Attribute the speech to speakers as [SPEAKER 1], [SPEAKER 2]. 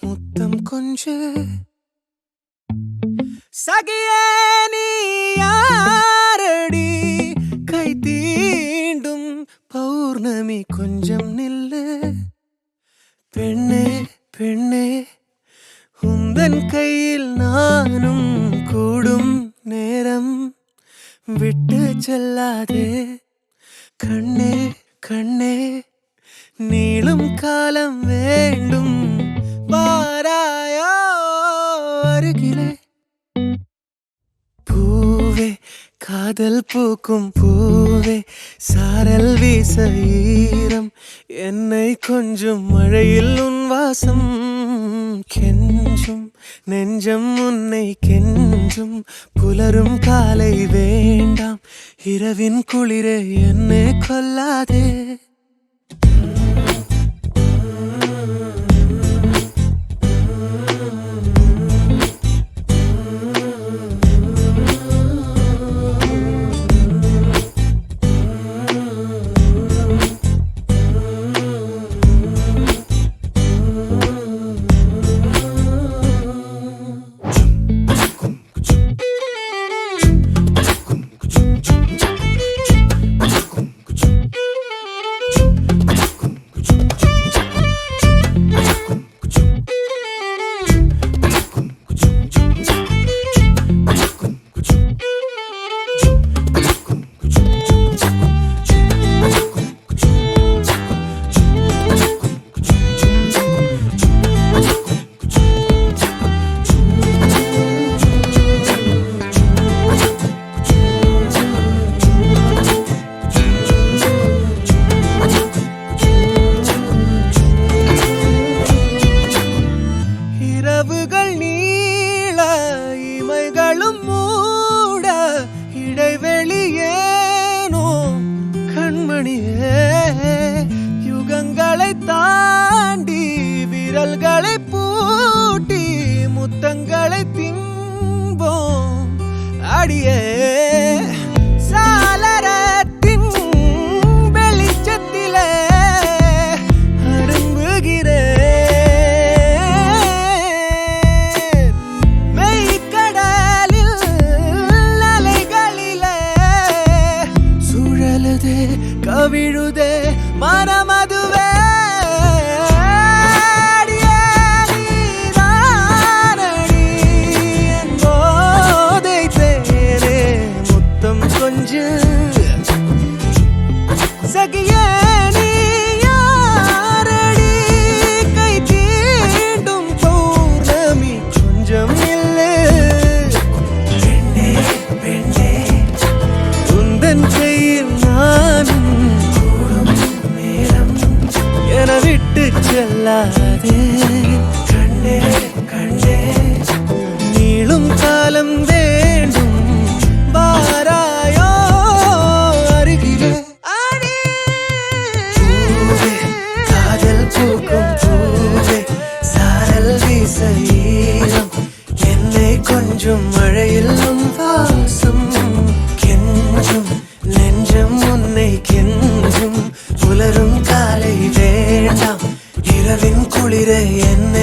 [SPEAKER 1] முத்தம் கொஞ்சு சகியே நீ யாரடி கை தீண்டும் பௌர்ணமி கொஞ்சம் நில்லு பெண்ணே பெண்ணே உந்தன் கையில் நானும் கூடும் நேரம் விட்டு செல்லாதே கண்ணே கண்ணே நீளும் காலம் வேண்டும் வாராயோ அருகிலே பூவே காதல் பூக்கும் பூவே சாரல் வீச ஈரம் என்னை கொஞ்சம் மழையில் உன் வாசம் கெஞ்சும் நெஞ்சம் உன்னை கெஞ்சும் புலரும் காலை வேண்டாம் இரவின் குளிரே என்னை கொல்லாதே யுகங்களை தாண்டி விரல்களை பூட்டி முத்தங்களை திம்போம் அடியே சாளரத்தின் வெளிச்சத்திலே அரும்புகிறேன் மெய்க்கடலில் அலைகளிலே சுழலுதே கவிழுதே மனமதுவே போதை தேரே முத்தம் கொஞ்சு சகியே நீ யாரடி கை தீண்டும் பௌர்ணமி கொஞ்சம் இல்லை பெண்ணே பெண்ணே உந்தன் கையில் நானும் விட்டு செல்லாதே கண்ணே கண்ணே நீளும் காலம் வேண்டும் வாராயோ அருகிலே பூவே காதல் பூக்கும் பூவே சாரல் வீச ஈரம் என்னை கொஞ்சம் மழையில் உன் வாசம் கெஞ்சும் நெஞ்சம் உன்னை கெஞ்சும் புலரும் காலை வேண்டாம் இரவின் குளிரை என்ன